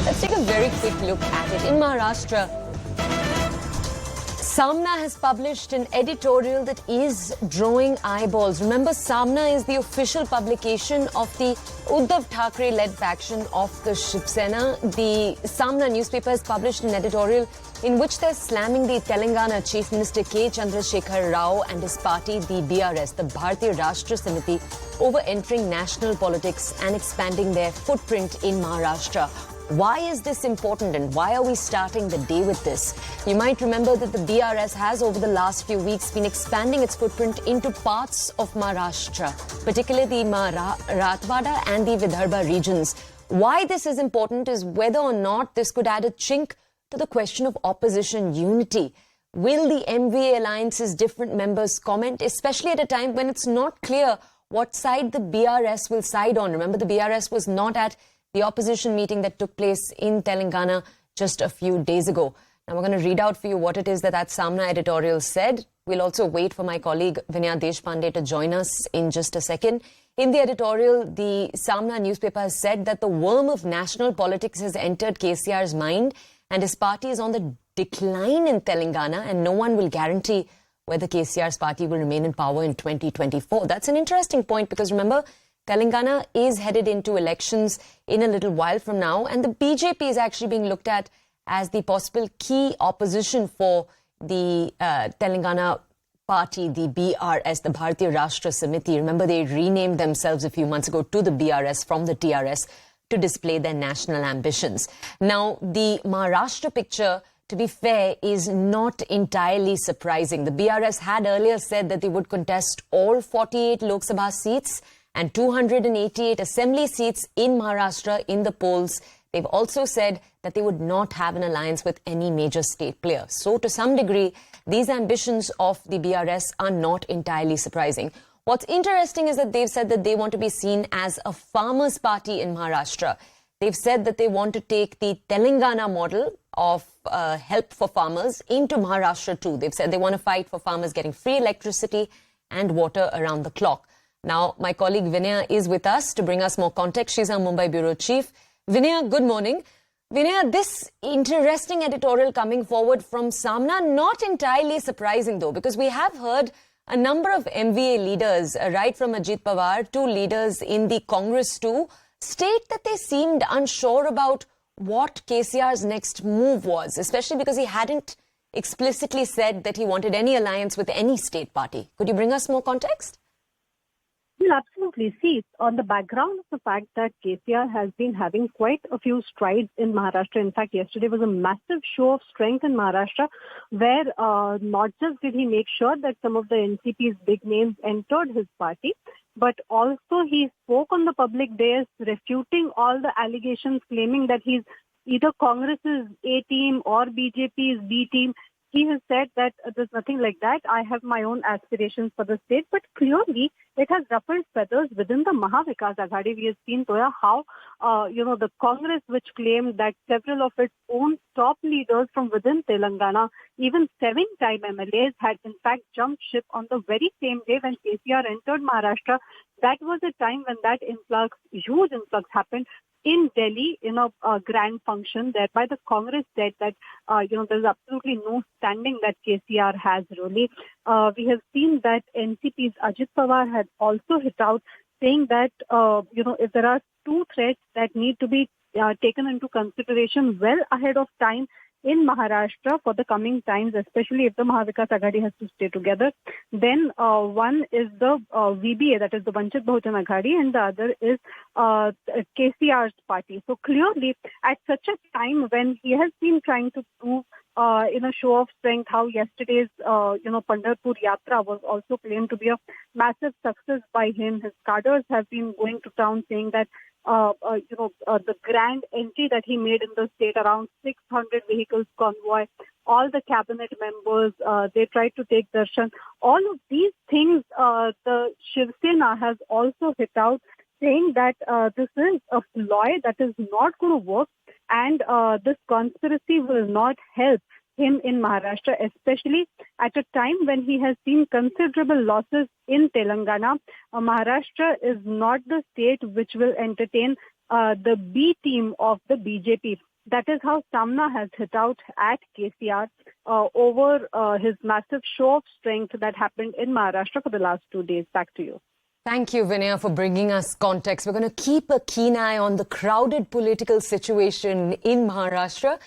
Let's take a very quick look at it. In Maharashtra, Saamana has published an editorial that is drawing eyeballs. Remember, Saamana is the official publication of the Uddhav Thackeray-led faction of the Shiv Sena. The Saamana newspaper has published an editorial in which they're slamming the Telangana Chief Minister K. Chandrasekhar Rao and his party, the BRS, the Bharatiya Rashtra Samiti, over entering national politics and expanding their footprint in Maharashtra. Why is this important and why are we starting the day with this? You might remember that the BRS has over the last few weeks been expanding its footprint into parts of Maharashtra, particularly the Marathwada and the Vidarbha regions. Why this is important is whether or not this could add a chink to the question of opposition unity. Will the MVA alliance's different members comment, especially at a time when it's not clear what side the BRS will side on? Remember, the BRS was not at the opposition meeting that took place in Telangana just a few days ago. Now, we're going to read out for you what it is that Saamana editorial said. We'll also wait for my colleague Vinaya Deshpande to join us in just a second. In the editorial, the Saamana newspaper has said that the worm of national politics has entered KCR's mind and his party is on the decline in Telangana, and no one will guarantee whether KCR's party will remain in power in 2024. That's an interesting point because remember, Telangana is headed into elections in a little while from now, and the BJP is actually being looked at as the possible key opposition for the Telangana party, the BRS, the Bharatiya Rashtra Samiti. Remember, they renamed themselves a few months ago to the BRS from the TRS to display their national ambitions. Now, the Maharashtra picture, to be fair, is not entirely surprising. The BRS had earlier said that they would contest all 48 Lok Sabha seats and 288 assembly seats in Maharashtra in the polls. They've also said that they would not have an alliance with any major state player. So to some degree, these ambitions of the BRS are not entirely surprising. What's interesting is that they've said that they want to be seen as a farmers' party in Maharashtra. They've said that they want to take the Telangana model of help for farmers into Maharashtra too. They've said they want to fight for farmers getting free electricity and water around the clock. Now, my colleague Vinaya is with us to bring us more context. She's our Mumbai Bureau Chief. Vinaya, good morning. Vinaya, this interesting editorial coming forward from Saamana, not entirely surprising though, because we have heard a number of MVA leaders, right from Ajit Pawar to leaders in the Congress too, state that they seemed unsure about what KCR's next move was, especially because he hadn't explicitly said that he wanted any alliance with any state party. Could you bring us more context? Well, absolutely. See, on the background of the fact that KCR has been having quite a few strides in Maharashtra. In fact, yesterday was a massive show of strength in Maharashtra where not just did he make sure that some of the NCP's big names entered his party, but also he spoke on the public dais refuting all the allegations claiming that he's either Congress's A team or BJP's B team. He has said that there's nothing like that. I have my own aspirations for the state, but clearly it has ruffled feathers within the Mahavikas Aghadi. We have seen, Toya, how, the Congress, which claimed that several of its own top leaders from within Telangana, even 7-time MLAs, had in fact jumped ship on the very same day when KCR entered Maharashtra. That was a time when that huge influx happened in Delhi in a grand function, thereby the Congress said that, there's absolutely no standing that KCR has really. We have seen that NCP's Ajit Pawar had also hit out saying that, if there are two threats that need to be taken into consideration well ahead of time in Maharashtra for the coming times, especially if the Mahavikas Aghadi has to stay together, then one is the VBA, that is the Vanchit Bahujan Aghadi, and the other is KCR's party. So clearly, at such a time when he has been trying to prove in a show of strength how yesterday's, Pandharpur Yatra was also claimed to be a massive success by him. His cadres have been going to town saying that the grand entry that he made in the state, around 600 vehicles convoy, all the cabinet members, they tried to take darshan. All of these things, the Shiv Sena has also hit out, saying that this is a ploy that is not going to work and this conspiracy will not help him in Maharashtra, especially at a time when he has seen considerable losses in Telangana. Maharashtra is not the state which will entertain the B team of the BJP. That is how Saamana has hit out at KCR over his massive show of strength that happened in Maharashtra for the last 2 days. Back to you. Thank you, Vinaya, for bringing us context. We're going to keep a keen eye on the crowded political situation in Maharashtra.